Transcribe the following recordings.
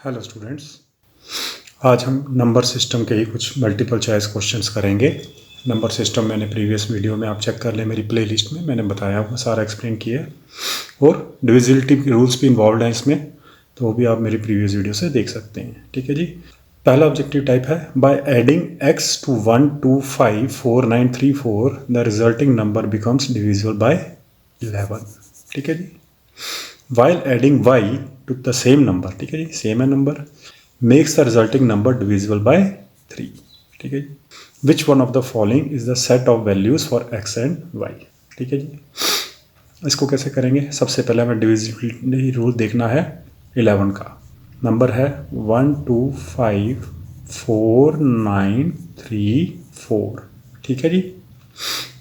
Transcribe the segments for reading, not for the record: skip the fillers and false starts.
Hello students, आज हम number system के ही कुछ मल्टीपल चॉइस क्वेश्चंस करेंगे। नंबर सिस्टम मैंने प्रीवियस वीडियो में आप चेक कर लें, मेरी प्लेलिस्ट में मैंने बताया हुआ सारा एक्सप्लेन किया है और डिविजिबिलिटी रूल्स भी इन्वॉल्व हैं इसमें, तो वो भी आप मेरी प्रीवियस वीडियो से देख सकते हैं। ठीक है जी। पहला ऑब्जेक्टिव टाइप है by adding x to 1 2 5 4 9 3 4 the resulting number becomes divisible by 11। ठीक है जी। While adding y to the same number, ठीक है जी, सेम है number, makes the resulting number divisible by 3। ठीक है जी। Which one of the following is the set of values for x and y? ठीक है जी। इसको कैसे करेंगे? सबसे पहले हमें डिविजिबिलिटी रूल देखना है 11 का। नंबर है 1 2 5 4 9 3 4। ठीक है जी।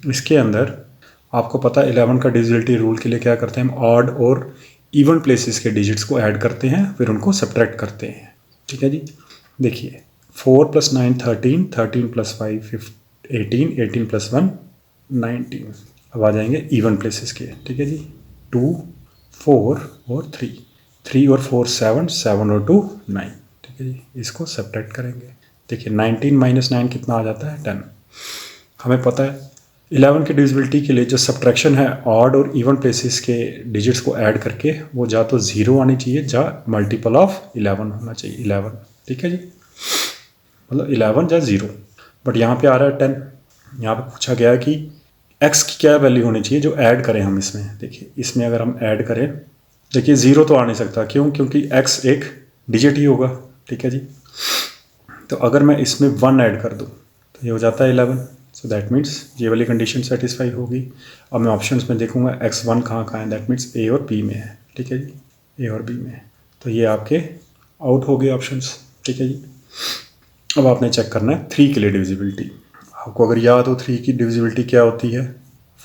इसके अंदर आपको पता है 11 का डिविजिबिलिटी रूल के लिए क्या करते हैं हम, ऑड और इवन प्लेसेस के डिजिट्स को ऐड करते हैं, फिर उनको सब्ट्रैक्ट करते हैं। ठीक है जी। देखिए 4 + 9 13, 13 + 5 18, 18 + 1 19। अब आ जाएंगे इवन प्लेसेस के। ठीक है जी। 2 4 और 3, 3 और 4 7, 7 और 2 9। ठीक है जी। इसको सब्ट्रैक्ट करेंगे। देखिए 19 - 9 कितना आ जाता है 10। हमें पता है 11 की डिविजिबिलिटी के लिए जो सब्ट्रैक्शन है ऑड और इवन प्लेसेस के डिजिट्स को ऐड करके, वो जा तो 0 आनी चाहिए, जा मल्टीपल ऑफ 11 होना चाहिए 11। ठीक है जी। मतलब 11 जा 0, बट यहाँ पे आ रहा है 10। यहाँ पे पूछा गया है कि x की क्या वैल्यू होनी चाहिए जो ऐड करें हम इसमें। देखिए इसमें अगर हम ऐड करें, देखिए 0 तो आ नहीं सकता, क्यों? क्योंकि x एक डिजिट ही होगा। ठीक है जी। तो अगर मैं इसमें 1 ऐड कर दूँ तो ये हो जाता है 11। सो दैट मीन्स ये वाली कंडीशन सेटिस्फाई होगी। अब मैं ऑप्शंस में देखूंगा x1 कहाँ है, दैट मीन्स A और B में है। ठीक है जी। A और B में है, तो ये आपके आउट हो गए ऑप्शंस। ठीक है जी। अब आपने चेक करना है 3 के लिए डिविजिबिलिटी। आपको अगर याद हो 3 की डिविजिबिलिटी क्या होती है,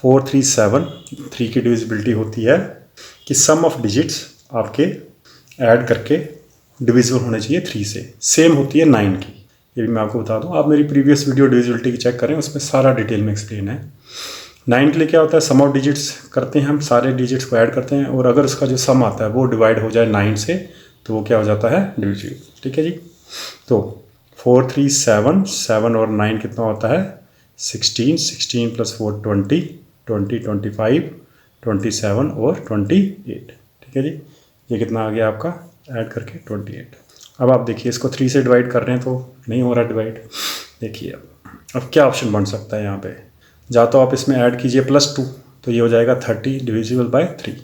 4 3 7। 3 की डिविजिबिलिटी होती है कि सम ऑफ डिजिट्स आपके ऐड करके डिविजिबल होने चाहिए 3 से। सेम होती है 9 की, ये भी मैं आपको बता दूं। आप मेरी प्रीवियस वीडियो डिविजिबिलिटी की चेक करें, उसमें सारा डिटेल में एक्सप्लेन है। 9 के लिए क्या होता है, सम ऑफ डिजिट्स करते हैं हम, सारे डिजिट्स को ऐड करते हैं, और अगर उसका जो सम आता है वो डिवाइड हो जाए 9 से, तो वो क्या हो जाता है, डिविजिबल। ठीक है जी। तो 4 3 7, 7 और 9 कितना होता है 16, 16 + 4 20, 20 25, 27 और 28। ठीक है जी। ये कितना आ गया आपका ऐड करके 28। अब आप देखिए इसको 3 से डिवाइड कर रहे हैं तो नहीं हो रहा डिवाइड। देखिए अब क्या ऑप्शन बन सकता है यहाँ पे, या तो आप इसमें ऐड कीजिए +2, तो ये हो जाएगा 30 डिविजिबल बाय 3।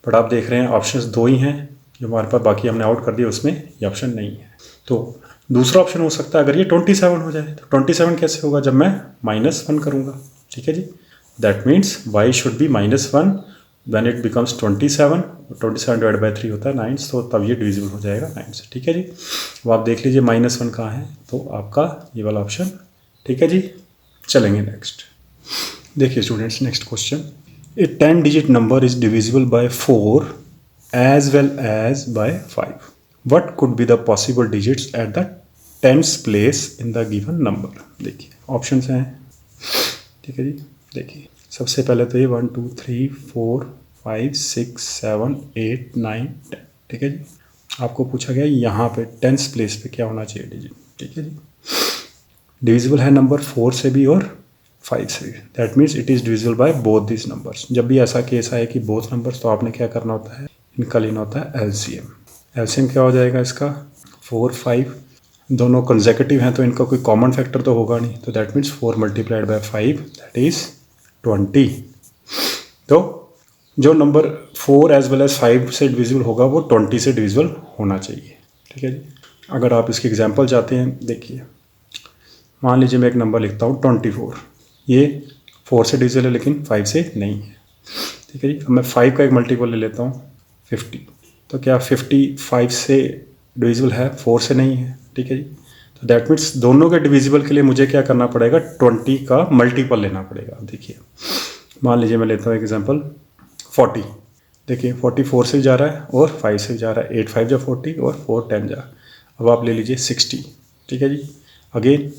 बट आप देख रहे हैं ऑप्शंस 2 ही हैं जो हमारे पास, बाकी हमने आउट कर दिया, उसमें ये ऑप्शन नहीं है। तो दूसरा ऑप्शन हो सकता है अगर ये 27 हो जाए, तो 27 कैसे होगा, जब मैं -1 करूँगा। ठीक है जी। That means y should be -1 when it becomes 27। 27 divide by 3 होता है 9, तो तब ये डिविजिबल हो जाएगा 9 से। ठीक है जी। अब आप देख लीजिए -1 कहाँ है, तो आपका ये वाला ऑप्शन। ठीक है जी। चलेंगे नेक्स्ट। देखिए students, next question, a 10 digit number is divisible by 4 as well as by 5। What could be the possible digits at the 10th place in the given number. देखिए ऑप्शंस हैं। ठीक है जी। देखिए सबसे पहले तो ये 1 2 3 4 5 6 7 8 9 10। ठीक है जी। आपको पूछा गया यहाँ पे 10th प्लेस पे क्या होना चाहिए डिजिट। ठीक है जी। डिविजिबल है नंबर 4 से भी और 5 से भी, that means it is divisible by both this numbers. जब भी ऐसा केस आए कि बोथ नंबर्स, तो आपने क्या करना होता है, इनका लेना होता है एलसीएम। एलसीएम क्या हो जाएगा इसका, 4 5, दोनों कंसेक्यूटिव हैं तो इनका कोई कॉमन फैक्टर तो होगा नहीं, तो दैट मीन्स 4 × 5 दैट इज़ 20। तो जो नंबर 4 एज वेल एज 5 से डिविजिबल होगा वो 20 से डिविजिबल होना चाहिए। ठीक है जी। अगर आप इसकी एग्जांपल चाहते हैं, देखिए मान लीजिए मैं एक नंबर लिखता हूँ 24। ये 4 से डिविजिबल है लेकिन 5 से नहीं है। ठीक है जी। अब मैं 5 का एक मल्टीपल ले लेता हूँ 50, तो क्या 50 5 से डिविजिबल है, 4 से नहीं है। ठीक है जी। तो दैट मीन्स दोनों के डिविजिबल के लिए मुझे क्या करना पड़ेगा, 20 का मल्टीपल लेना पड़ेगा। देखिए मान लीजिए मैं लेता हूँ एग्जांपल 40। देखिए 44 से जा रहा है और 5 से जा रहा है, 8 5 जा 40 और 4 10 जा। अब आप ले लीजिए 60। ठीक है जी। अगेन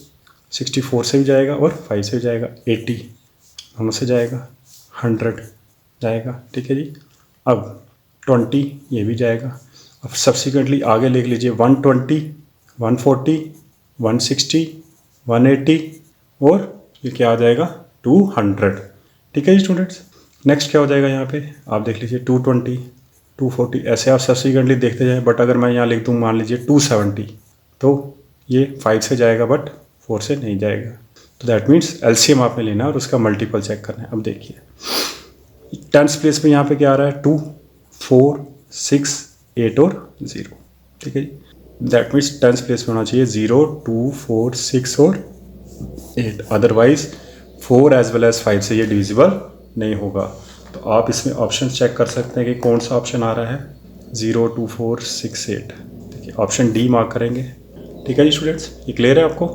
64 से भी जाएगा और 5 से भी जाएगा, 80 दोनों से जाएगा, 100 जाएगा। ठीक है जी। अब 20 ये भी जाएगा। अब सब्सिक्वेंटली आगे लिख लीजिए 120, 140, 160, 180 और ये क्या आ जाएगा 200। ठीक है जी स्टूडेंट्स। नेक्स्ट क्या हो जाएगा यहाँ पे आप देख लीजिए 220, 240, ऐसे आप सब्सिक्वेंटली देखते जाएं। बट अगर मैं यहाँ लिख दूँ मान लीजिए 270 तो ये 5 से जाएगा बट 4 से नहीं जाएगा। तो दैट मीन्स एलसीएम आपने लेना है और उसका मल्टीपल चेक करना है। अब देखिए 10th प्लेस पे यहाँ पे क्या आ रहा है 2, 4, 6, 8 और 0। ठीक है जी। दैट मीन्स 10th प्लेस पे होना चाहिए 0, 2, 4, 6 और 8। अदरवाइज 4 एज वेल एज 5 से ये डिविजिबल नहीं होगा। तो आप इसमें ऑप्शन चेक कर सकते हैं कि कौन सा ऑप्शन आ रहा है 0, 2, 4, 6, 8। देखिए ऑप्शन डी मार्क करेंगे। ठीक है जी स्टूडेंट्स, ये क्लियर है आपको।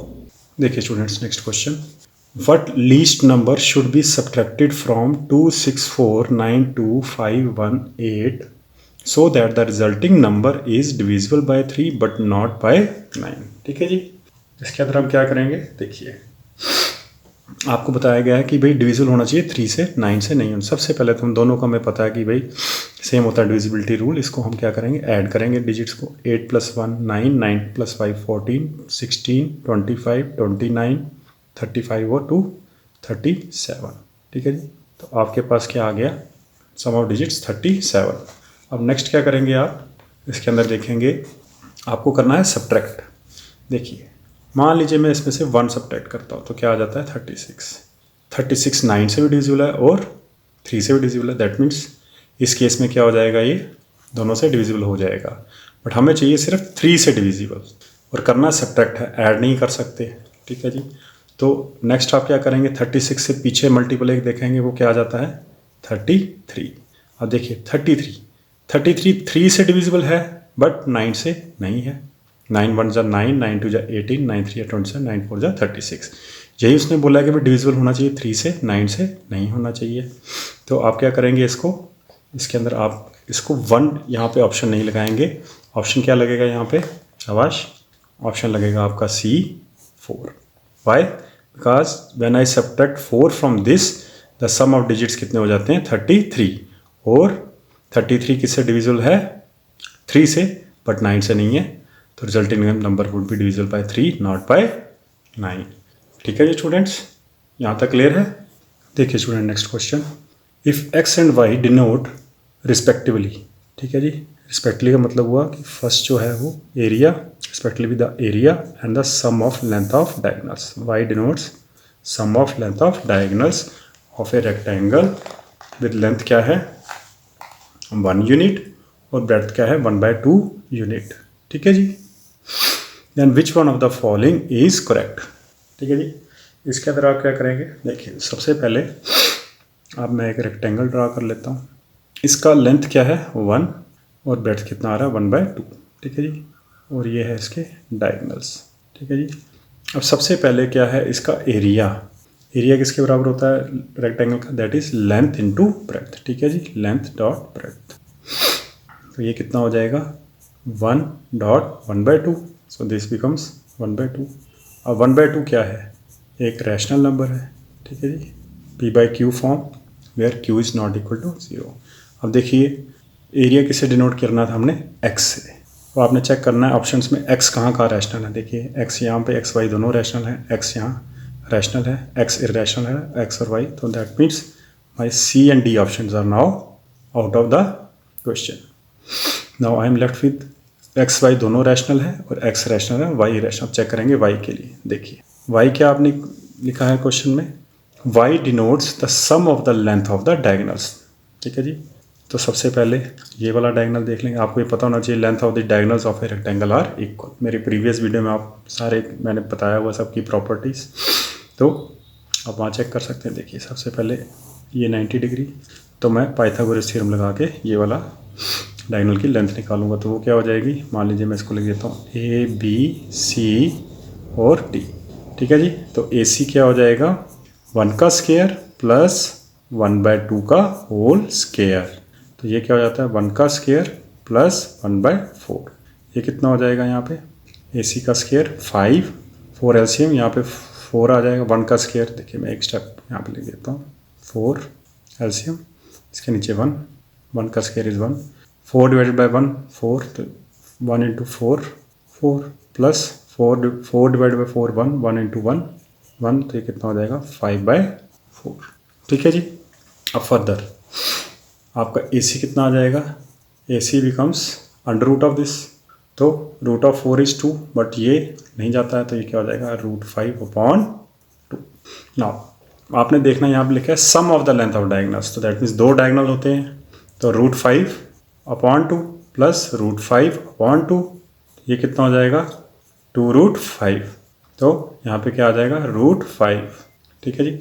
देखिए students next question, what least number should be subtracted from 2649251 so that the resulting number is divisible by 3 but not by 9। ठीक है जी। इसके अंदर हम क्या करेंगे देखिए, आपको बताया गया है कि भाई डिविजिबल होना चाहिए 3 से 9 से नहीं। सबसे पहले तो हम दोनों का हमें पता है कि भाई सेम होता है डिविजिबिलिटी रूल। इसको हम क्या करेंगे ऐड करेंगे डिजिट्स को। 8 + 1 9, 9 + 5 14, 16, 25, 29, 35 और 2 37। ठीक है जी। तो आपके पास क्या आ गया सम ऑफ डिजिट्स 37। अब नेक्स्ट क्या करेंगे आप इसके अंदर देखेंगे, आपको करना है सब्ट्रैक्ट। देखिए मान लीजिए मैं इसमें से 1 सब्ट्रैक्ट करता हूँ तो क्या आ जाता है 36। 36 9 से भी डिविजिबल है और 3 से भी डिविजिबल है। दैट मीन्स इस केस में क्या हो जाएगा, ये दोनों से डिविजिबल हो जाएगा। बट हमें चाहिए सिर्फ 3 से डिविजिबल और करना सब्ट्रैक्ट है, ऐड नहीं कर सकते। ठीक है जी। तो नेक्स्ट आप क्या करेंगे 36 से पीछे मल्टीपल एक देखेंगे वो क्या आ जाता है 33। अब देखिए 33 3 से डिविजिबल है बट 9 से नहीं है। 9 1 जा 9, 9 2 जा 18, 9 3 जा 27, 9 4 जा 36। यही उसने बोला कि भाई डिविजिबल होना चाहिए 3 से, 9 से नहीं होना चाहिए। तो आप क्या करेंगे इसको, इसके अंदर आप इसको 1 यहाँ पे ऑप्शन नहीं लगाएंगे। ऑप्शन क्या लगेगा यहाँ पे शाबाश, ऑप्शन लगेगा आपका C4। Why, because when I subtract 4 from this the sum of digits कितने हो जाते हैं 33 और 33 किससे डिविजिबल है 3 से बट 9 से नहीं है। तो resulting number would be divisible by 3 not by 9। ठीक है जी स्टूडेंट्स, यहाँ तक क्लियर है। देखिए student next question, if x and y denote respectively. ठीक है जी, रिस्पेक्टिवली का मतलब हुआ कि फर्स्ट जो है वो area, respectively the area and the sum of length of diagonals. y denotes sum of length of diagonals of a rectangle with length क्या है 1 यूनिट और ब्रेड्थ क्या है 1/2 यूनिट। ठीक है जी। Then which one of the following is correct. ठीक है जी। इसके अंदर आप क्या करेंगे देखिए, सबसे पहले अब मैं एक रेक्टेंगल ड्रा कर लेता हूँ। इसका लेंथ क्या है 1 और ब्रेड्थ कितना आ रहा है 1/2। ठीक है जी। और ये है इसके डायगोनल्स। ठीक है जी। अब सबसे पहले क्या है इसका एरिया। एरिया किसके बराबर होता है रेक्टेंगल का, that is length into breadth. ठीक है जी, लेंथ डॉट ब्रेड्थ। तो ये कितना हो जाएगा 1 डॉट 1/2। So this becomes 1/2। अब 1/2 क्या है, एक रैशनल नंबर है। ठीक है जी, P/Q form where Q is not equal to 0। अब देखिए एरिया किससे डिनोट करना था हमने x से। तो आपने चेक करना है ऑप्शंस में x कहाँ का रैशनल है। देखिए x यहाँ पे x y दोनों रैशनल हैं, x यहाँ रैशनल है, x इरेशनल है, x और y। तो that means my C and D options are now out of the question. Now I am left with x y दोनों रैशनल है और एक्स रैशनल है, वाई रैशनल। चेक करेंगे y के लिए। देखिए वाई क्या आपने लिखा है क्वेश्चन में, y denotes the sum of the length of the diagonals. ठीक है जी। तो सबसे पहले ये वाला डायगोनल देख लेंगे। आपको ये पता होना चाहिए length of the diagonals of a rectangle are equal. मेरे प्रीवियस वीडियो में आप सारे मैंने बताया हुआ सबकी प्रॉपर्टीज़, तो आप वहाँ चेक कर सकते हैं। देखिए सबसे पहले ये 90 डिग्री, तो मैं पाइथागोरस थ्योरम लगा के ये वाला डायगोनल की लेंथ निकालूंगा। तो वो क्या हो जाएगी, मान लीजिए मैं इसको लिख देता हूँ ABC और D। ठीक है जी। तो AC क्या हो जाएगा 1 का स्क्वायर प्लस 1/2 का होल स्क्वायर। तो ये क्या हो जाता है 1 का स्क्वायर प्लस 1/4। ये कितना हो जाएगा यहाँ पे AC का स्क्वायर 5, 4 LCM यहाँ पे 4 आ जाएगा। 1 का स्क्वायर देखिए मैं एक स्टेप यहाँ पे लिख देता हूँ 4 LCM, इसके नीचे 1 का स्क्वायर इज़ 1, 4 डिवाइडेड बाई 1 4, तो 1 into 4 4 plus 4 divide by 4 1 1 into 1 1, तो ये कितना हो जाएगा 5/4। ठीक है जी। अब फर्दर आपका AC कितना आ जाएगा, AC becomes under root of this, तो रूट ऑफ 4 इज 2, बट ये नहीं जाता है तो ये क्या हो जाएगा √5/2। नाउ आपने देखना यहाँ पे लिखा है sum of the length of diagonals, तो दैट मीन्स 2 डायगोनल होते हैं, तो √5/2 प्लस √5/2, ये कितना हो जाएगा 2√5, तो यहाँ पे क्या आ जाएगा √5। ठीक है जी।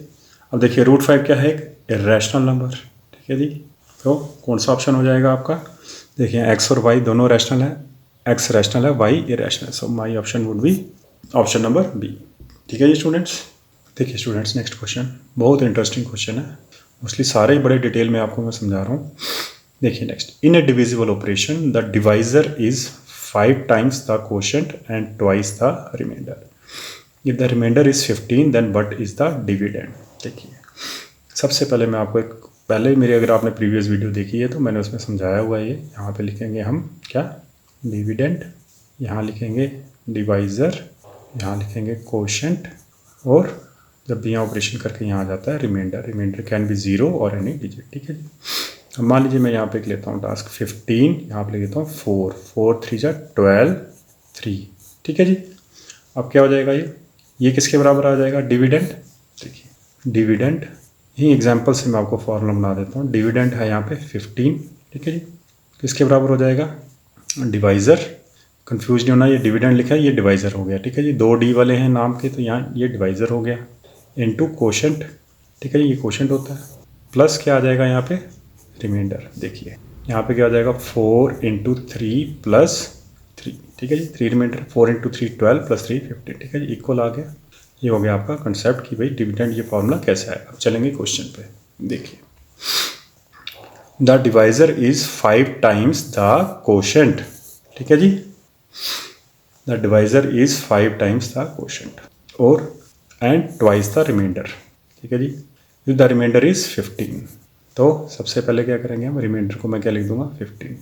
अब देखिए √5 क्या है, एक इरेशनल नंबर। ठीक है जी। तो कौन सा ऑप्शन हो जाएगा आपका, देखिए x और y दोनों रैशनल है, x रैशनल है, y irrational, so my option would be option number B. ठीक है जी स्टूडेंट्स। देखिए स्टूडेंट्स नेक्स्ट क्वेश्चन बहुत इंटरेस्टिंग क्वेश्चन है, मोस्टली सारे ही बड़े डिटेल में आपको मैं समझा रहा हूँ। देखिए next, in a divisible operation the divisor is 5 times the quotient and twice the remainder. If the remainder is 15 then what is the dividend. देखिए सबसे पहले मैं आपको एक, पहले मेरी अगर आपने प्रीवियस वीडियो देखी है तो मैंने उसमें समझाया हुआ है। ये यहाँ पे लिखेंगे हम क्या, डिविडेंड, यहाँ लिखेंगे डिवाइज़र, यहाँ लिखेंगे कोशेंट, और जब भी यहाँ ऑपरेशन करके यहाँ आ जाता है रिमाइंडर, रिमाइंडर कैन बी 0 और एनी डिजिट। ठीक है जी। अब मान लीजिए मैं यहाँ पे लेता हूँ टास्क 15, यहाँ पे लेता हूँ 4 4 3 जा 12 3। ठीक है जी। अब क्या हो जाएगा, ये किसके बराबर आ जाएगा, डिविडेंड। देखिए डिविडेंड, यही एग्जाम्पल से मैं आपको फॉर्मूला बना देता हूँ। डिविडेंड है यहाँ पे 15। ठीक है जी। किसके बराबर हो जाएगा, डिवाइज़र, कंफ्यूज नहीं होना, ये डिविडेंड लिखा है, ये डिवाइज़र हो गया। ठीक है जी। 2 डी वाले हैं नाम के, तो यहाँ ये डिवाइज़र हो गया, इनटू कोशेंट। ठीक है जी, ये कोशेंट होता है, प्लस क्या आ जाएगा यहाँ पे रिमाइंडर। देखिए यहाँ पे क्या आ जाएगा 4 × 3 + 3। ठीक है जी। 3 रिमाइंडर, 4 × 3 12 + 3 15। ठीक है जी, इक्वल आ गया। ये हो गया आपका कंसेप्ट कि भाई डिविडेंड ये फॉर्मूला कैसे आएगा। अब चलेंगे क्वेश्चन पे। देखिए the divisor is 5 times the quotient. ठीक है जी। The divisor is 5 times the quotient और एंड ट्वाइस द रिमाइंडर। ठीक है जी। इफ द रिमाइंडर इज 15, तो सबसे पहले क्या करेंगे हम, रिमाइंडर को मैं क्या लिख दूंगा 15,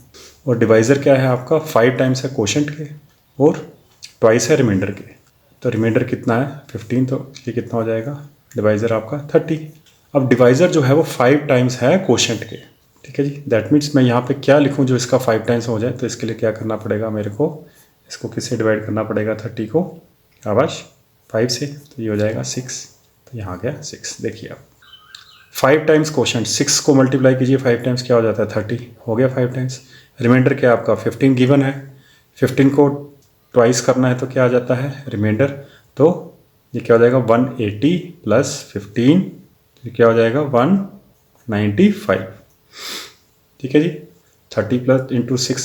और डिवाइजर क्या है आपका 5 टाइम्स है कोशेंट के और ट्वाइस है रिमाइंडर के। तो रिमाइंडर कितना है 15, तो ये कितना हो जाएगा डिवाइज़र आपका 30। अब डिवाइज़र जो है वो 5 टाइम्स है कोशेंट के। ठीक है जी। दैट मीन्स मैं यहाँ पे क्या लिखूँ जो इसका 5 टाइम्स हो जाए, तो इसके लिए क्या करना पड़ेगा मेरे को, इसको किससे डिवाइड करना पड़ेगा 30 को, आवाज 5 से, तो ये हो जाएगा 6, तो यहाँ आ गया 6। देखिए आप 5 टाइम्स कोशेंट, 6 को मल्टीप्लाई कीजिए 5 टाइम्स, क्या हो जाता है 30, हो गया 5 टाइम्स। रिमाइंडर क्या आपका 15 गिवन है, 15 को ट्वाइस करना है तो क्या आ जाता है रिमाइंडर, तो ये क्या हो जाएगा 180 + 15, ये क्या हो जाएगा 195। ठीक है जी। 30 + × 6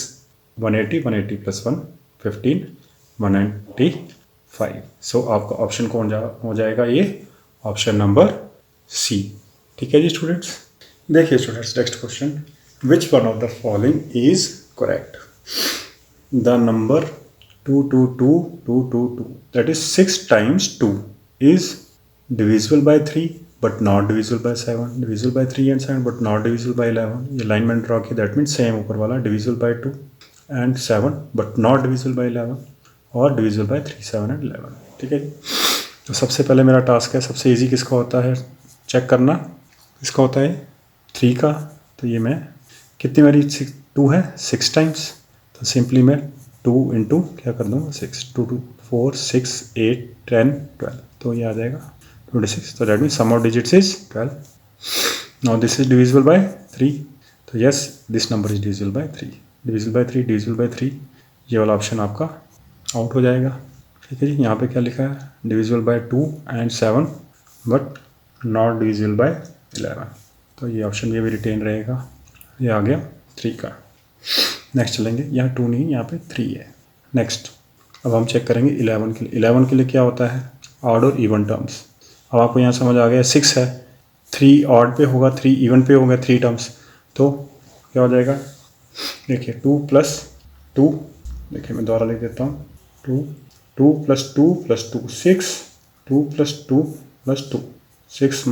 180, 180 + 1 15 195। सो आपका ऑप्शन कौन हो जाएगा, ये ऑप्शन नंबर सी। ठीक है जी स्टूडेंट्स। देखिए students next question, which one of the following is correct. The number 222 that is 6 times 2 is divisible by 3 but not divisible by 7, divisible by 3 and 7 but not divisible by 11। ये line मैंने draw की, that means same ऊपर वाला divisible by 2 and 7 but not divisible by 11 और divisible by 3 7 and 11। ठीक है जी। तो सबसे पहले मेरा टास्क है, सबसे इजी किसका होता है चेक करना, किसका होता है 3 का। तो ये मैं कितनी मेरी 2 है 6 टाइम्स, तो सिंपली मैं 2 × क्या कर दूँगा 6, 2 2 4 6 8 10 12, तो ये आ जाएगा 26। तो that means sum of digits is 12। Now this is divisible by 3, तो yes this number is divisible by 3, divisible by 3, divisible by 3, ये वाला ऑप्शन आपका आउट हो जाएगा। ठीक है जी। यहाँ पे क्या लिखा है divisible by 2 and 7 but not divisible by 11, तो ये ऑप्शन भी रिटेन रहेगा। ये आ गया 3 का। नेक्स्ट चलेंगे, यहाँ 2 नहीं यहाँ पे 3 है। नेक्स्ट अब हम चेक करेंगे 11 के लिए। 11 के लिए क्या होता है ऑड और इवन टर्म्स। अब आपको यहाँ समझ आ गया 6 है, 3 ऑड पे होगा 3 इवन पे होगा 3 टर्म्स, तो क्या हो जाएगा देखिए 2 + 2, देखिए मैं दोबारा लिख देता हूँ 2 2 + 2 + 2 6, 2 + 2 + 2 6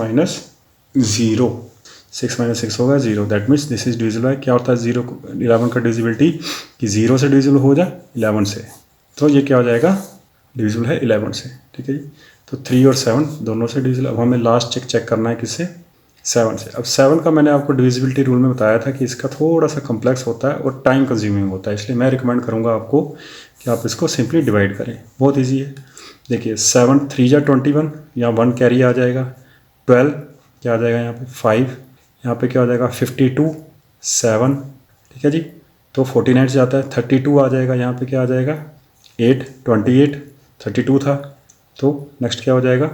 - 0, 6 माइनस 6 होगा 0, that means this is divisible bye, क्या होता है 0 11 का डिविजिबिलिटी कि 0 से डिविजिबल हो जाए 11 से, तो ये क्या हो जाएगा डिविजिबल है 11 से, ठीक है जी। तो 3 और 7 दोनों से डिविजिबल। अब हमें लास्ट चेक करना है किससे, 7 से। अब 7 का मैंने आपको डिविजिबिलिटी रूल में बताया था कि इसका थोड़ा सा कम्प्लेक्स होता है और टाइम कंज्यूमिंग होता है, इसलिए मैं रिकमेंड करूँगा आपको कि आप इसको सिंपली डिवाइड करें, बहुत ईजी है। देखिए 7 3 जा 21, यहाँ 1 कैरी आ जाएगा, 12 क्या आ जाएगा यहाँ पे 5, यहाँ पे क्या हो जाएगा 52 7, ठीक है जी। तो 49 से जाता है, 32 आ जाएगा, यहाँ पे क्या आ जाएगा 8 28 32 था, तो नेक्स्ट क्या हो जाएगा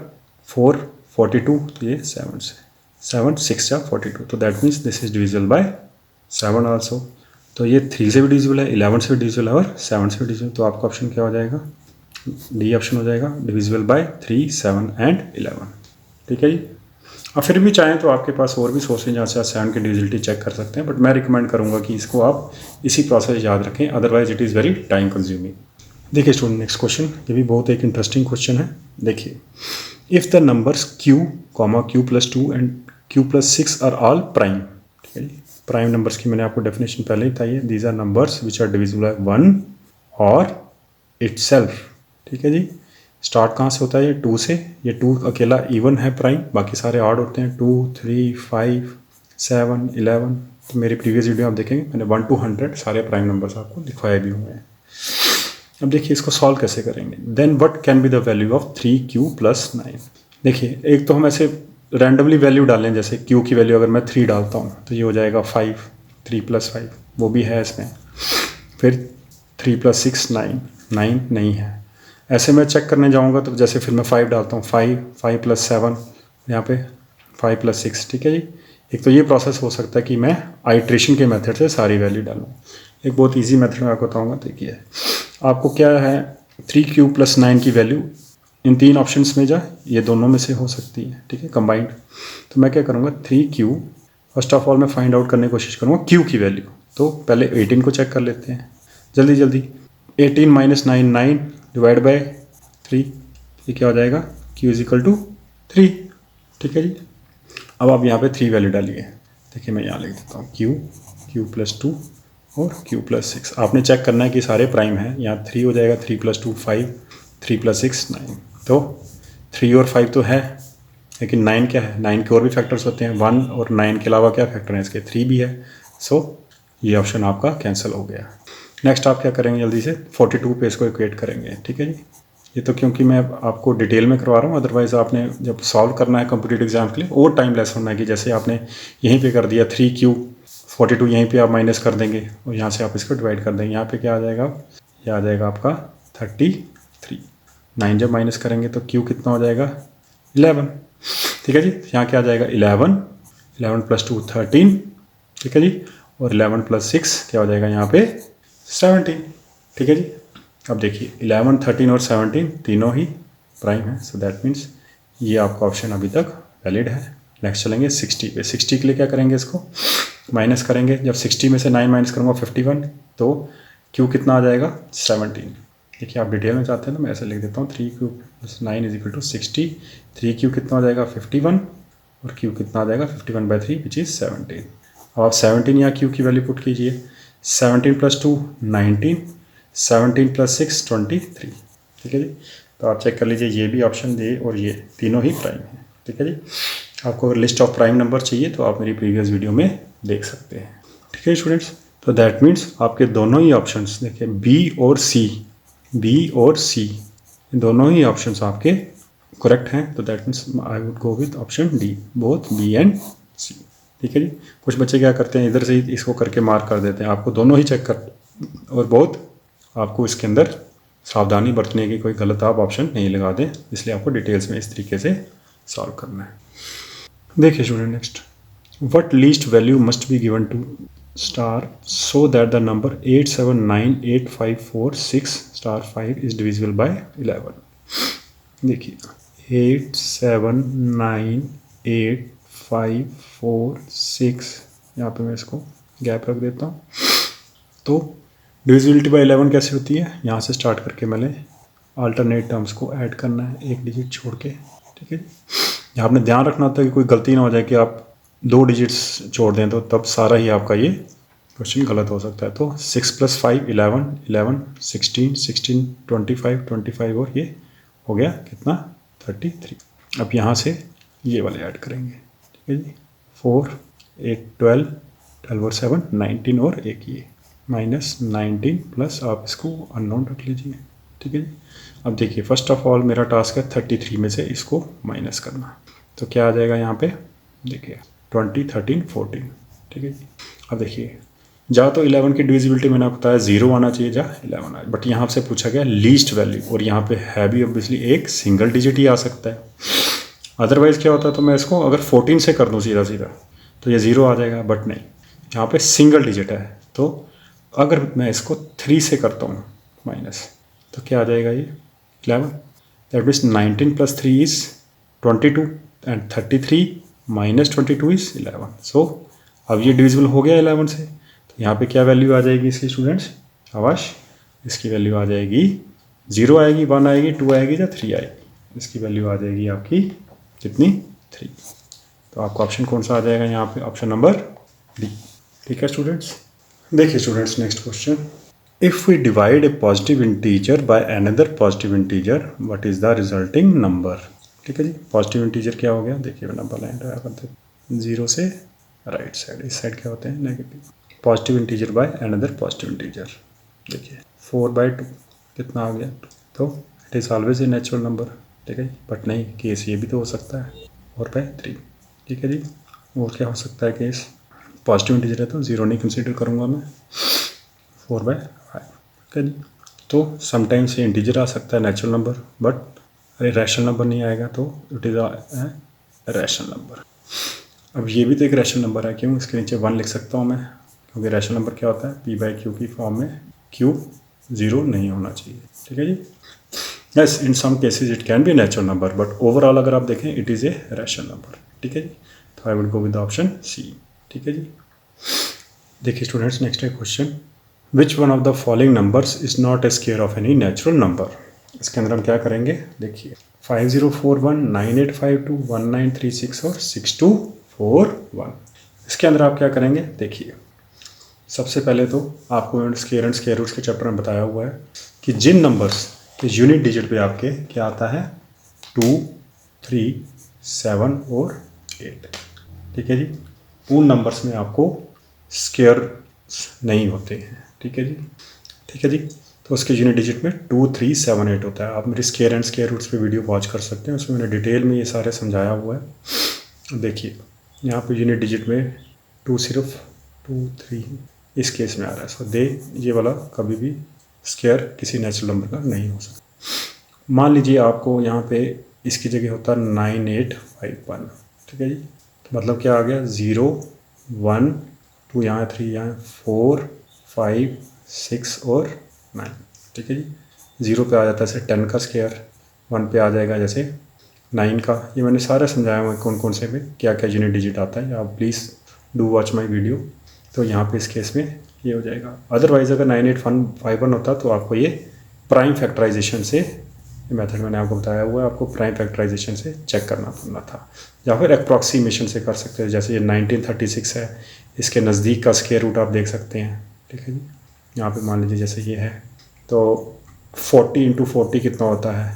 4 42, तो ये 7 से 7 6 या 42, तो that means this is divisible bye 7 also. तो ये 3 से भी डिविजिबल है, 11 से भी डिविजिबल है और 7 से भी डिविजिबल, तो आपका ऑप्शन क्या हो जाएगा, डी ऑप्शन हो जाएगा, डिविजिबल बाय 3 7 एंड 11, ठीक है जी। अब फिर भी चाहें तो आपके पास और भी सोर्स हैं जहाँ से आप 7 की डिविजिबिलिटी चेक कर सकते हैं, बट मैं रिकमेंड करूँगा कि इसको आप इसी प्रोसेस याद रखें, otherwise it is very time consuming. देखिए स्टूडेंट नेक्स्ट क्वेश्चन, ये भी बहुत एक इंटरेस्टिंग क्वेश्चन है। देखिए if the numbers q, q+2 and q+6 are all prime, ठीक है जी। प्राइम नंबर्स की मैंने आपको डेफिनेशन पहले ही बताई है, these are numbers which are divisible by 1 और इटसेल्फ, ठीक है जी। स्टार्ट कहाँ से होता है, ये 2 से, ये 2 अकेला इवन है प्राइम, बाकी सारे ऑड होते हैं 2 3 5 7 11, तो मेरी प्रीवियस वीडियो आप देखेंगे मैंने 1 to 100 सारे प्राइम नंबर्स आपको दिखवाए भी हुए हैं। अब देखिए इसको सॉल्व कैसे करेंगे, then what can be the value of 3q+9। देखिए एक तो हम ऐसे रैंडमली वैल्यू डालें, जैसे q की वैल्यू अगर मैं 3 डालता हूँ तो ये हो जाएगा 5, 3+5 वो भी है इसमें, फिर 3+6 9, 9 नहीं है। ऐसे मैं चेक करने जाऊंगा तो जैसे फिर मैं 5 डालता हूँ, 5+7 यहाँ पे 5+6, ठीक है जी। एक तो ये प्रोसेस हो सकता है कि मैं आइट्रेशन के मेथड से सारी वैल्यू डालूँ। एक बहुत इजी मेथड मैं आपको बताऊँगा, देखिए आपको क्या है 3q+9 की वैल्यू इन 3 ऑप्शंस में जा, ये दोनों में से हो सकती है, ठीक है कंबाइंड। तो मैं क्या करूँगा 3q, फर्स्ट ऑफ ऑल मैं फाइंड आउट करने की कोशिश करूँगा q की वैल्यू। तो पहले 18 को चेक कर लेते हैं जल्दी जल्दी, 18 - 9 9 डिवाइड बाय 3, ये क्या हो जाएगा q = 3, ठीक है जी। अब आप यहाँ पे 3 वैल्यू डालिए, देखिए मैं यहाँ लिख देता हूँ q+2 और q+6। आपने चेक करना है कि सारे प्राइम हैं, यहाँ 3 हो जाएगा, 3+2 5, 3+6 9, तो 3 और 5 तो है, लेकिन 9 क्या है, 9 के और भी फैक्टर्स होते हैं, 1 और 9 के अलावा क्या फैक्टर हैं इसके, 3 भी है, सो ये ऑप्शन आपका कैंसिल हो गया। नेक्स्ट आप क्या करेंगे, जल्दी से 42 पे इसको इक्वेट करेंगे, ठीक है जी। ये तो क्योंकि मैं आपको डिटेल में करवा रहा हूँ, अदरवाइज़ आपने जब सॉल्व करना है कॉम्पिटिटिव एग्जाम के लिए और टाइम लेस होना है, कि जैसे आपने यहीं पे कर दिया 3q 42, यहीं पे आप माइनस कर देंगे और यहाँ से आप इसको डिवाइड कर देंगे, यहाँ पे क्या आ जाएगा, ये आ जाएगा आपका 33। 9 जब माइनस करेंगे तो q कितना हो जाएगा 11, ठीक है जी। यहाँ क्या आ जाएगा 11, 11 + 2 13, ठीक है जी, और 11 + 6 क्या हो जाएगा यहाँ पे 17, ठीक है जी। अब देखिए 11 13 और 17 तीनों ही प्राइम है, सो दैट मीन्स ये आपका ऑप्शन अभी तक वैलिड है। नेक्स्ट चलेंगे 60 पे। 60 के लिए क्या करेंगे, इसको माइनस करेंगे, जब 60 में से 9 माइनस करूँगा 51, तो q कितना आ जाएगा 17। देखिए आप डिटेल में चाहते हैं तो मैं ऐसे लिख देता हूँ 3q + 9 = 60, 3q कितना हो जाएगा 51 और q कितना आ जाएगा 51/3 विच इज़ 17। अब आप 17 यहाँ q की वैल्यू पुट कीजिए, 17 + 2 19, 17 + 6 23, ठीक है जी। तो आप चेक कर लीजिए, ये भी ऑप्शन ये और ये तीनों ही प्राइम है, ठीक है जी। आपको अगर लिस्ट ऑफ प्राइम नंबर चाहिए तो आप मेरी प्रीवियस वीडियो में देख सकते हैं, ठीक है स्टूडेंट्स। तो दैट मीन्स आपके दोनों ही ऑप्शंस देखिए बी और सी दोनों ही ऑप्शंस आपके करेक्ट हैं, तो that means I would go with option D, both B and C, ठीक है जी। कुछ बच्चे क्या करते हैं, इधर से ही इसको करके मार्क कर देते हैं, आपको दोनों ही चेक कर, और बहुत आपको इसके अंदर सावधानी बरतने की, कोई गलत आप ऑप्शन नहीं लगा दें, इसलिए आपको डिटेल्स में इस तरीके से सॉल्व करना है। देखिए student next, what least value must be given to star so that the number 8798546*5 is divisible by 11। देखिए 8798546, यहाँ पे मैं इसको गैप रख देता हूँ। तो डिविजिबिलिटी बाय 11 कैसे होती है, यहाँ से स्टार्ट करके मैंने अल्टरनेट टर्म्स को ऐड करना है एक डिजिट छोड़ के, ठीक है। यहाँ आपने ध्यान रखना होता है कि कोई गलती ना हो जाए कि आप 2 डिजिट्स छोड़ दें तो तब सारा ही आपका ये क्वेश्चन गलत हो सकता है। तो 6 + 5 11, 11 16, 16 25, 25 और ये हो गया कितना 33। अब यहाँ से ये वाले ऐड करेंगे, ठीक है जी। 4 8 12, 12 और 7 19 और एक ये -19 प्लस आप इसको अननोन रख लीजिए, ठीक है जी। अब देखिए फर्स्ट ऑफ ऑल मेरा टास्क है 33 में से इसको माइनस करना, तो क्या आ जाएगा यहाँ पे देखिए 20 13 14, ठीक है जी। अब देखिए जा तो 11 की डिविजिबिलिटी मैंने आपको बताया 0 आना चाहिए, जा 11 आए, बट यहाँ से पूछा गया लीस्ट वैल्यू और यहाँ पे है भी ऑब्वियसली एक सिंगल डिजिट ही आ सकता है। अदरवाइज़ क्या होता है, तो मैं इसको अगर 14 से कर दूँ सीधा सीधा तो ये 0 आ जाएगा, बट नहीं, यहाँ पे सिंगल डिजिट है। तो अगर मैं इसको 3 से करता हूँ माइनस तो क्या आ जाएगा ये 11, that means 19 + 3 is 22 and 33 - 22 is 11। सो अब ये डिविजिबल हो गया 11 से, तो यहाँ पे क्या वैल्यू आ जाएगी इसकी स्टूडेंट्स आवाश, इसकी वैल्यू आ जाएगी 0 आएगी, 1 आएगी, 2 आएगी या 3 आएगी। इसकी वैल्यू आ जाएगी आपकी कितनी 3। तो आपका ऑप्शन कौन सा आ जाएगा यहाँ पे, ऑप्शन नंबर डी, ठीक है स्टूडेंट्स। देखिए students next question, if we divide a positive integer by another positive integer what is the resulting number, ठीक है जी। पॉजिटिव इंटीजर क्या हो गया, देखिए नंबर लाइन ड्रा करते हैं 0 से राइट साइड, इस साइड क्या होते हैं negative. Positive integer by another positive integer, देखिए 4/2 कितना आ गया, तो it is always a natural number, ठीक है, बट नहीं केस ये भी तो हो सकता है 4/3, ठीक है जी। और क्या हो सकता है केस, पॉजिटिव इंटीजर है तो 0 नहीं कंसीडर करूँगा मैं, 4/5, ठीक है जी। तो समटाइम्स ये इंटीजर आ सकता है natural number, but rational number नहीं आएगा, तो इट इज़ रैशनल नंबर। अब ये भी तो एक रैशनल नंबर है, क्यों, इसके नीचे 1 लिख सकता हूँ मैं, क्योंकि रैशनल नंबर क्या होता है P/Q की फॉर्म में, Q 0 नहीं होना चाहिए, ठीक है जी। Yes in some cases it can be natural number, but overall अगर आप देखें it is a rational number, ठीक है जी। तो I would go with option C, ठीक है जी। देखिए स्टूडेंट्स नेक्स्ट है question, which one of the following numbers is not a square of any natural number. इसके अंदर हम क्या करेंगे, देखिए 5041 9852 1936 और 6241। इसके अंदर आप क्या करेंगे, देखिए सबसे पहले तो आपको स्क्वायर एंड स्क्वायर रूट्स के चैप्टर में बताया हुआ है कि जिन नंबर्स के यूनिट डिजिट पे आपके क्या आता है 2 3 7 और 8, ठीक है जी। उन नंबर्स में आपको स्क्वायर नहीं होते हैं, ठीक है जी, ठीक है जी। तो उसके यूनिट डिजिट में 2 3 7 8 होता है। आप मेरी स्क्वायर एंड स्क्वायर रूट्स पे वीडियो वॉच कर सकते हैं, उसमें मैंने डिटेल में ये सारे समझाया हुआ है। देखिए यहाँ पे यूनिट डिजिट में 2 सिर्फ 2 3 इस केस में आ रहा है, सो दे ये वाला कभी भी स्क्वायर किसी नेचुरल नंबर का नहीं हो सकता। मान लीजिए आपको यहाँ पे इसकी जगह होता है 9851, ठीक है जी। तो मतलब क्या आ गया 0 1 2 यहाँ 3 यहाँ 4 5 6 और 9, ठीक है जी। 0 पे आ जाता है जैसे 10 का स्क्वायर, 1 पे आ जाएगा जैसे 9 का। ये मैंने सारा समझाया हुआ है कौन कौन से में क्या क्या यूनिट डिजिट आता है, आप please do watch my video. तो यहाँ पे इस केस में ये हो जाएगा। अदरवाइज़ अगर 9851 होता तो आपको ये प्राइम फैक्टराइजेशन से, ये मेथड मैंने आपको बताया हुआ है, आपको प्राइम फैक्टराइजेशन से चेक करना पड़ना था, या फिर अप्रॉक्सीमेशन से कर सकते हैं। जैसे ये 1936 है, इसके नज़दीक का स्क्वायर रूट आप देख सकते हैं, ठीक है जी। यहाँ पे मान लीजिए जैसे ये है तो 40 × 40 कितना होता है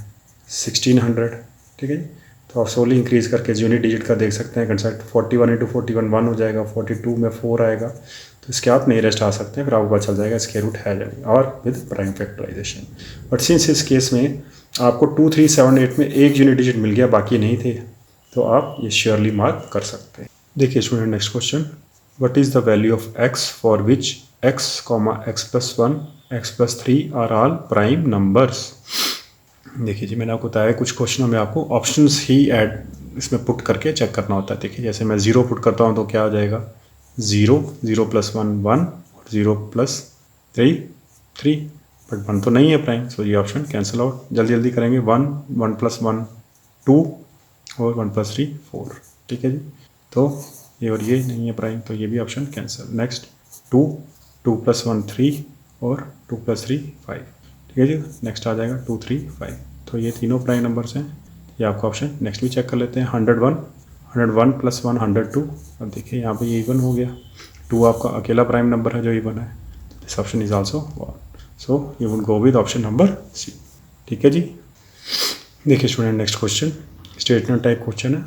1600, ठीक है जी। तो आप सोली इंक्रीज़ करके यूनिट डिजिट का देख सकते हैं कंसेप्ट। 41 × 41 1 हो जाएगा, 42 में 4 आएगा, तो इसके आप नहीं रेस्ट आ सकते हैं, फिर आपको पता चल जाएगा स्क्वायर रूट है जाएगी और with prime factorization. But since इस केस में आपको 2 3 7 8 में एक यूनिट डिजिट मिल गया, बाकी नहीं थे, तो आप ये श्योरली मार्क कर सकते हैं। देखिए student next question, what is the value of x for which x, x+1 x+3 are all prime numbers. देखिए जी मैंने आपको बताया कुछ क्वेश्चनों में आपको ऑप्शंस ही ऐड इसमें पुट करके चेक करना होता है। देखिए जैसे मैं 0 पुट करता हूँ तो क्या हो जाएगा 0 0 + 1 1 और 0 + 3 3, बट 1 तो नहीं है प्राइम, सो ये ऑप्शन कैंसिल आउट। जल्दी जल्दी करेंगे 1 1 + 1 2 और 1 + 3 4, ठीक है जी। तो ये और ये नहीं है प्राइम, तो ये भी ऑप्शन कैंसिल। नेक्स्ट 2 2 + 1 3 और 2 + 3 5, ठीक है जी। नेक्स्ट आ जाएगा 2 3 5, तो ये तीनों प्राइम नंबर्स हैं। ये आपका ऑप्शन नेक्स्ट भी चेक कर लेते हैं 101 101 + 1 102। अब देखिए यहाँ पे ये इवन हो गया, 2 आपका अकेला प्राइम नंबर है जो इवन है, this option is also 1, so you would go with option number C. ठीक है जी। देखिए student next question statement type question है।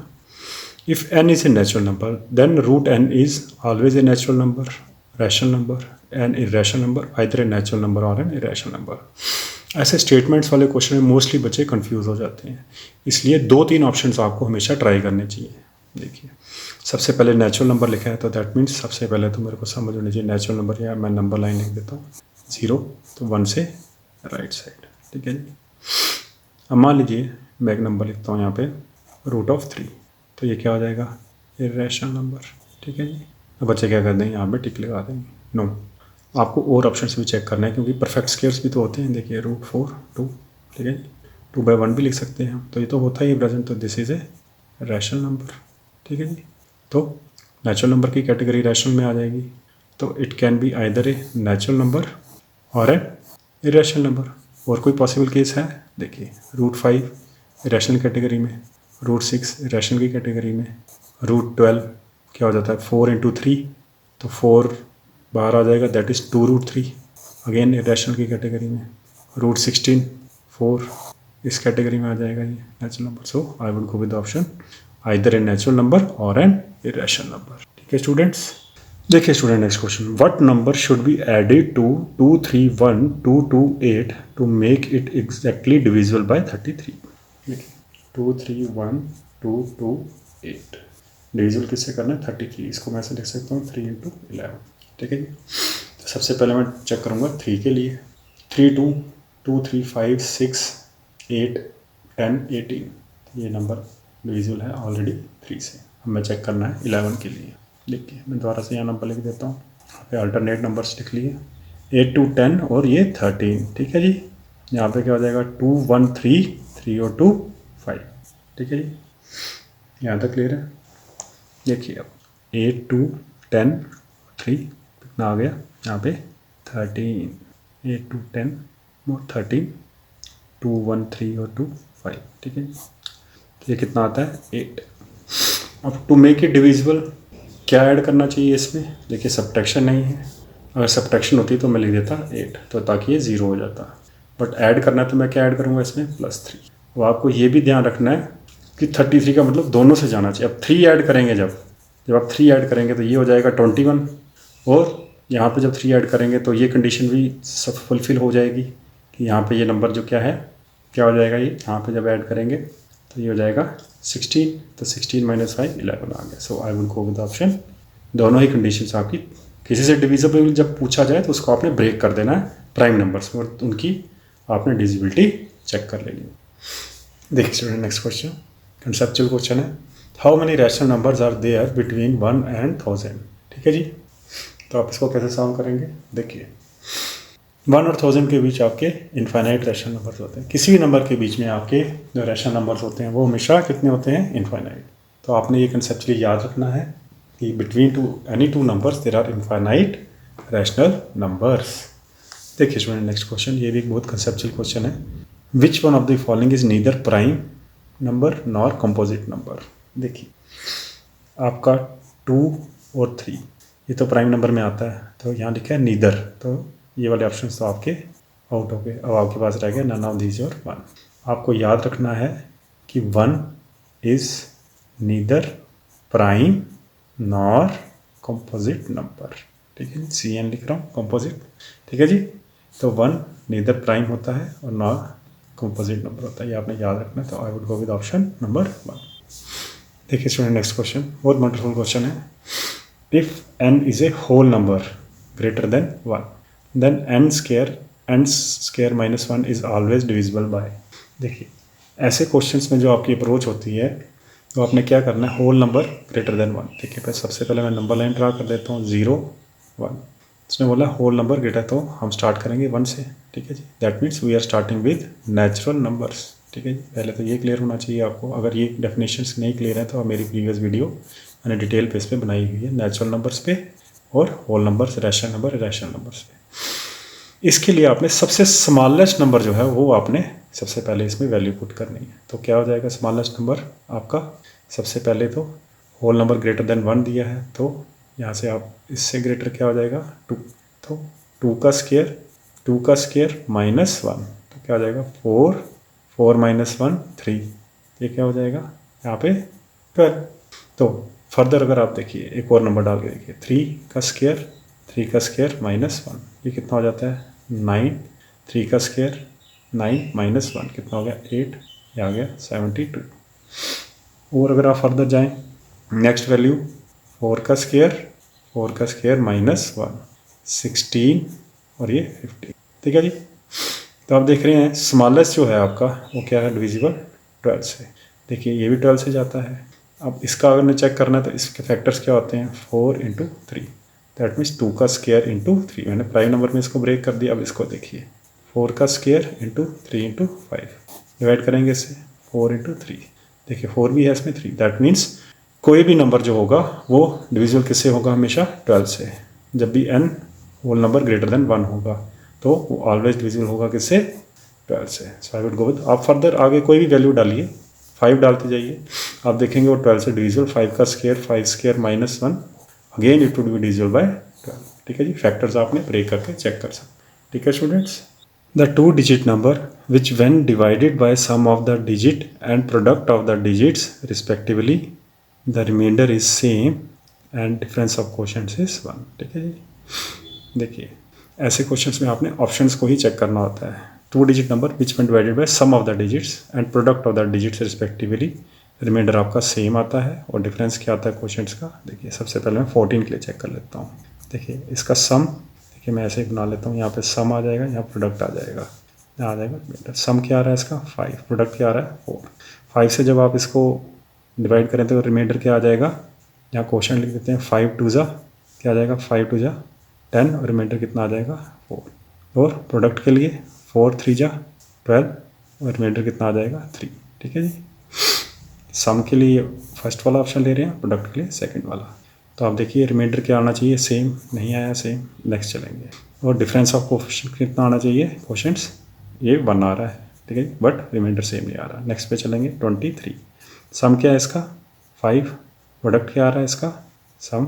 If n is a natural number then root n is always a natural number, rational number, an irrational number, either a natural number और an irrational number. ऐसे statements वाले क्वेश्चन में mostly बच्चे confuse हो जाते हैं, इसलिए 2-3 ऑप्शंस आपको हमेशा ट्राई करने चाहिए। देखिए सबसे पहले नेचुरल नंबर लिखा है तो दैट मीन्स सबसे पहले तो मेरे को समझ होनी चाहिए नेचुरल नंबर, या मैं नंबर लाइन लिख देता हूँ 0, तो 1 से राइट साइड। ठीक है जी। अब मान लीजिए मैं एक नंबर लिखता हूँ यहाँ पे √3, तो ये क्या हो जाएगा, इरेशनल नंबर। ठीक है जी। अब बच्चे क्या कर देंगे, यहाँ पे टिक लगा देंगे। नो, आपको और ऑप्शंस भी चेक करना है क्योंकि परफेक्ट स्क्वायर्स भी तो होते हैं। देखिए √4 2, ठीक है जी, 2/1 भी लिख सकते हैं हम, तो ये तो होता ही है प्रेजेंट, तो this is a rational number. ठीक है जी। तो नेचुरल नंबर की कैटेगरी रैशनल में आ जाएगी, तो it can be either a natural number और ए इरेशनल नंबर। और कोई पॉसिबल केस है, देखिए √5 इरेशनल कैटेगरी में, √6 इरेशनल की कैटेगरी में, √12 क्या हो जाता है 4 × 3, तो 4 बाहर आ जाएगा, दैट इज़ 2√3, अगेन इरेशनल की कैटेगरी में, √16 4 इस कैटेगरी में आ जाएगा ये natural number. So I would go with option either a natural number और एन इरेशनल नंबर। ठीक है स्टूडेंट्स। देखिए student next question, what number should be added to 231,228 to make it exactly divisible by 33। देखिए 231,228 divisible किससे करना है, 33। इसको मैं ऐसे लिख सकता हूँ 3 × 11। ठीक है जी। तो सबसे पहले मैं चेक करूँगा 3 के लिए, 3 2 2 3 5 6 8 10 18, ये नंबर डिविजिबल है ऑलरेडी 3 से। हमें चेक करना है 11 के लिए। देखिए मैं दोबारा से यहाँ नंबर लिख देता हूँ, यहाँ पे अल्टरनेट नंबर्स लिख लिए 8 2 10 और ये 13। ठीक है जी। यहाँ पे क्या हो जाएगा 2 1 3 3 और 2 5। ठीक है जी, यहाँ तक क्लियर है। देखिए अब 8 2 10 3 कितना आ गया यहाँ पे 13, 8 2 10 और 13, 2 1 3 और 2 5। ठीक है, तो ये कितना आता है 8। अब टू मेक इट डिविजिबल क्या ऐड करना चाहिए इसमें, देखिए सब्ट्रैक्शन नहीं है, अगर सब्ट्रैक्शन होती तो मैं लिख देता 8, तो ताकि ये 0 हो जाता, बट ऐड करना है तो मैं क्या ऐड करूँगा इसमें +3। वो आपको ये भी ध्यान रखना है कि 33 का मतलब दोनों से जाना चाहिए। अब 3 ऐड करेंगे, जब आप 3 ऐड करेंगे तो ये हो जाएगा 21, और यहाँ पे जब 3 ऐड करेंगे तो ये कंडीशन भी सब फुलफिल हो जाएगी कि यहाँ पे ये नंबर जो क्या है क्या हो जाएगा, ये यहाँ पे जब ऐड करेंगे तो ये हो जाएगा 16, तो 16 - 5 11 आ गया। So I will go with option, दोनों ही कंडीशंस आपकी। किसी से डिविजिबल जब पूछा जाए तो उसको आपने ब्रेक कर देना है प्राइम नंबर्स में, और उनकी आपने डिविजिबिलिटी चेक कर लेनी है। देखिए student next question conceptual question है, how many rational numbers are there between 1 and 1000। ठीक है जी, तो आप इसको कैसे सॉल्व करेंगे, देखिए 1 और 1000 के बीच आपके इनफाइनाइट रैशनल नंबर्स होते हैं। किसी भी नंबर के बीच में आपके जो रैशनल नंबर्स होते हैं वो हमेशा कितने होते हैं, इनफाइनाइट। तो आपने ये कंसेप्चुअली याद रखना है कि between any two numbers there are infinite rational numbers. देखिए स्टूडेंट नेक्स्ट क्वेश्चन, ये भी एक बहुत कंसेप्चुअल क्वेश्चन है, which one of the following is neither prime number nor composite number. देखिए आपका 2 और 3 ये तो प्राइम नंबर में आता है, तो यहाँ लिखा है नीदर, तो ये वाले ऑप्शन तो आपके आउट हो गए। अब आपके पास रह गया नन ऑफ दीज और 1। आपको याद रखना है कि 1 is neither prime nor composite number. ठीक है, CN लिख रहा हूँ कंपोजिट। ठीक है जी, तो 1 नीदर प्राइम होता है और नॉर कंपोजिट नंबर होता है, ये आपने याद रखना है। तो I would go with option number 1। देखिए स्टूडेंट नेक्स्ट क्वेश्चन, बहुत वंडरफुल क्वेश्चन है, if n is a whole number greater then 1 then n square -1 is always divisible by. देखिए ऐसे क्वेश्चंस में जो आपकी अप्रोच होती है तो आपने क्या करना है, होल नंबर ग्रेटर देन 1। देखिए सबसे पहले मैं नंबर लाइन ड्रा कर देता हूँ 0 1, इसमें बोला होल नंबर ग्रेटर, तो हम स्टार्ट करेंगे 1 से। ठीक है जी, that means we are starting with natural numbers. ठीक है जी, पहले तो ये क्लियर होना चाहिए आपको। अगर ये डेफिनेशंस नहीं क्लियर है तो आप मेरी प्रीवियस वीडियो मैंने डिटेल पेज पे बनाई हुई है, नेचुरल नंबर्स पे और whole numbers, rational number, irrational numbers पे। इसके लिए आपने सबसे स्मॉलेस्ट नंबर जो है वो आपने सबसे पहले इसमें वैल्यू पुट करनी है। तो क्या हो जाएगा स्मॉलेस्ट नंबर आपका, सबसे पहले तो होल नंबर ग्रेटर देन 1 दिया है, तो यहाँ से आप इससे ग्रेटर क्या हो जाएगा 2, तो 2 का स्क्वायर माइनस 1, तो क्या हो जाएगा 4, 4 माइनस 1 3, ये क्या हो जाएगा यहाँ पे 12। तो फर्दर अगर आप देखिए एक और नंबर डाल के देखिए 3 का स्क्वायर माइनस 1, ये कितना हो जाता है 9, 3 का स्क्वायर 9 माइनस 1 कितना हो गया 8, ये आ गया 72। और अगर आप फर्दर जाएं नेक्स्ट वैल्यू 4 का स्क्वायर माइनस 1 16 और ये 50, ठीक है जी। तो आप देख रहे हैं स्मॉलेस्ट जो है आपका वो क्या है डिविजिबल 12 से। देखिए ये भी 12 से जाता है। अब इसका अगर मैं चेक करना है तो इसके फैक्टर्स क्या होते हैं 4 इंटू 3, दैट मीन्स 2 का स्क्वायर इंटू 3। मैंने प्राइम नंबर में इसको ब्रेक कर दिया। अब इसको देखिए 4 का स्क्वायर इंटू 3 इंटू 5 डिवाइड करेंगे इससे 4 इंटू 3, देखिए 4 भी है इसमें 3, दैट मीन्स कोई भी नंबर जो होगा वो डिविजिबल किससे होगा हमेशा 12 से। जब भी n whole number greater then 1 होगा तो वो ऑलवेज डिविजिबल होगा किससे 12 से। सो आई वुड गो विद, आप फर्दर आगे कोई भी वैल्यू डालिए 5 डालते जाइए, आप देखेंगे वो 12 से divisible. 5 square minus 1 again it would be divisible bye 12, ठीक है जी। फैक्टर्स आपने ब्रेक करके चेक कर सकते, ठीक है students. The two-digit number which when divided by sum of the digit and product of the digits respectively the remainder is same and difference of quotients is 1, ठीक है जी। देखिए ऐसे क्वेश्चंस में आपने ऑप्शंस को ही चेक करना होता है। Two digit number which when divided by sum of the digits and product of the digits respectively remainder आपका सेम आता है और डिफरेंस क्या आता है क्वेश्चंस का। देखिए सबसे पहले मैं 14 के लिए चेक कर लेता हूँ। देखिए इसका सम, कि मैं ऐसे ही बना लेता हूँ, यहाँ पे सम आ जाएगा, यहाँ प्रोडक्ट आ जाएगा, यहाँ आ जाएगा रिमाइंडर। सम क्या आ रहा है इसका 5, प्रोडक्ट क्या आ रहा है 4। 5 से जब आप इसको डिवाइड करें तो रिमाइंडर क्या आ जाएगा, यहाँ क्वेश्चन लिख देते हैं 5 2 जा क्या आ जाएगा 5 2 जा 10 और रिमाइंडर कितना आ जाएगा 4। और प्रोडक्ट के लिए 4 3 जा 12 और रिमाइंडर कितना आ जाएगा 3, ठीक है जी। सम के लिए फर्स्ट वाला ऑप्शन ले रहे हैं, प्रोडक्ट के लिए सेकंड वाला। तो आप देखिए रिमाइंडर क्या आना चाहिए सेम, नहीं आया सेम, नेक्स्ट चलेंगे। और डिफरेंस ऑफ कोफिशिएंट कितना आना चाहिए क्वेश्चंस, ये 1 आ रहा है, ठीक है, बट रिमाइंडर सेम नहीं आ रहा। नेक्स्ट पे चलेंगे 23। सम क्या है इसका 5, प्रोडक्ट क्या आ रहा है इसका सम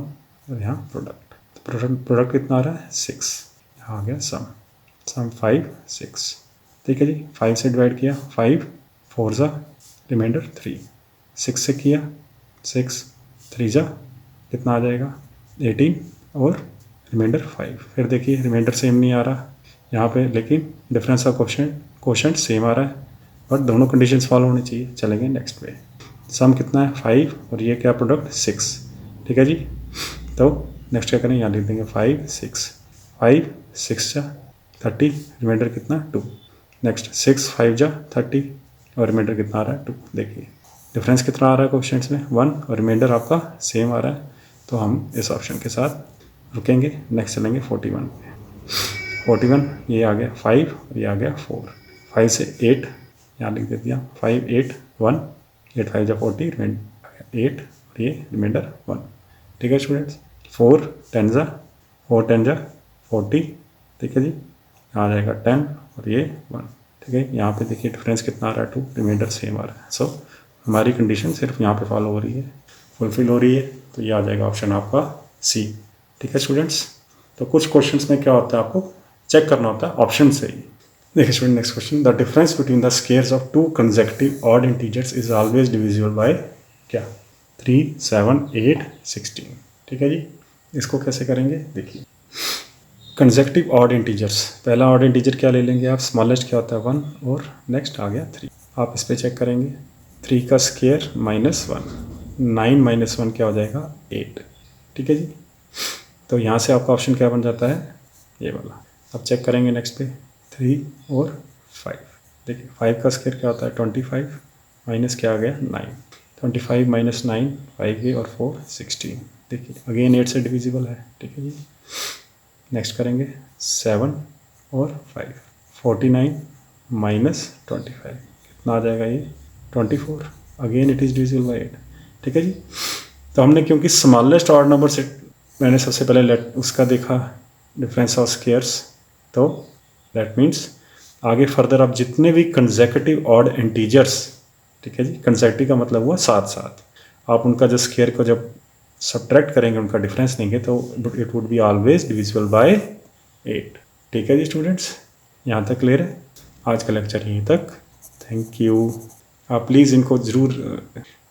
और यहाँ प्रोडक्ट कितना आ रहा है 6, यहाँ आ गया सम 5 6, ठीक है जी। 5 से डिवाइड किया 5 4 जा रिमाइंडर 3, 6 से किया 6 3 जा कितना आ जाएगा 18 और रिमाइंडर 5। फिर देखिए रिमाइंडर सेम नहीं आ रहा यहाँ पे, लेकिन डिफरेंस ऑफ क्वोशंट सेम आ रहा है, बट दोनों कंडीशंस फॉलो होनी चाहिए। चलेंगे नेक्स्ट पे। सम कितना है 5 और ये क्या प्रोडक्ट 6, ठीक है जी। तो नेक्स्ट क्या करें, यहाँ लिख देंगे 5 6 जा 30, रिमाइंडर कितना 2। नेक्स्ट 6 5 जा 30 और रिमाइंडर कितना आ रहा है 2। देखिए डिफरेंस कितना आ रहा है क्वेश्चंस में 1 और रिमाइंडर आपका सेम आ रहा है, तो हम इस ऑप्शन के साथ रुकेंगे। नेक्स्ट चलेंगे 41 पे। 41 ये आ गया 5 और ये आ गया 4। 5 से 8 यहाँ लिख दे दिया 5 8 1, 8 5 जा 40, रिमाइंडर 8 और ये रिमाइंडर 1, ठीक है स्टूडेंट्स। 4 10 जा 40, ठीक है जी, यहाँ आ जाएगा 10 और ये 1, ठीक है। यहाँ पे देखिए डिफरेंस कितना आ रहा है 2, रिमाइंडर सेम आ रहा है। सो हमारी कंडीशन सिर्फ यहाँ पे फॉलो हो रही है, फुलफिल हो रही है, तो ये आ जाएगा ऑप्शन आपका सी, ठीक है स्टूडेंट्स। तो कुछ क्वेश्चंस में क्या होता है आपको चेक करना होता है ऑप्शन से ही। देखिए student next question, the difference between the squares of 2 consecutive odd integers is always divisible bye क्या 3 7 8 16, ठीक है जी। इसको कैसे करेंगे देखिए, कंसेक्यूटिव ऑड इंटीजर्स, पहला ऑड इंटीजर क्या ले लेंगे आप, स्मॉलेस्ट क्या होता है 1 और नेक्स्ट आ गया 3। आप इस पर चेक करेंगे 3 का स्क्वायर माइनस 1, 9 माइनस 1 क्या हो जाएगा 8, ठीक है जी। तो यहाँ से आपका ऑप्शन क्या बन जाता है ये वाला। अब चेक करेंगे नेक्स्ट पे 3 और 5। देखिए 5 का स्क्वायर क्या होता है 25 माइनस क्या आ गया 9, 25 माइनस 9 5 और 4 16, देखिए अगेन 8 से डिविजिबल है, ठीक है जी। नेक्स्ट करेंगे 7 और 5, 49 माइनस 25 कितना आ जाएगा ये 24, again it is divisible by 8, ठीक है जी। तो हमने क्योंकि स्मॉलेस्ट ऑड नंबर से मैंने सबसे पहले उसका देखा डिफरेंस ऑफ स्क्वायर्स, तो दैट मीन्स आगे फर्दर आप जितने भी कंसेक्यूटिव ऑड इंटीजर्स, ठीक है जी, कंसेक्यूटिव का मतलब हुआ साथ साथ, आप उनका जो स्क्वायर को जब सब्ट्रैक्ट करेंगे, उनका डिफरेंस लेंगे, तो it would be always divisible bye 8। ठीक है जी स्टूडेंट्स, यहाँ तक क्लियर है? आज का लेक्चर यहीं तक। Thank you. आप प्लीज़ इनको ज़रूर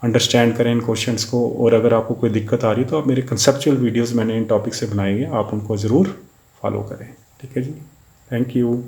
अंडरस्टैंड करें इन क्वेश्चंस को, और अगर आपको कोई दिक्कत आ रही है तो आप मेरे कंसेप्चुअल वीडियोस मैंने इन टॉपिक से बनाए हैं, आप उनको ज़रूर फॉलो करें। ठीक है जी, थैंक यू।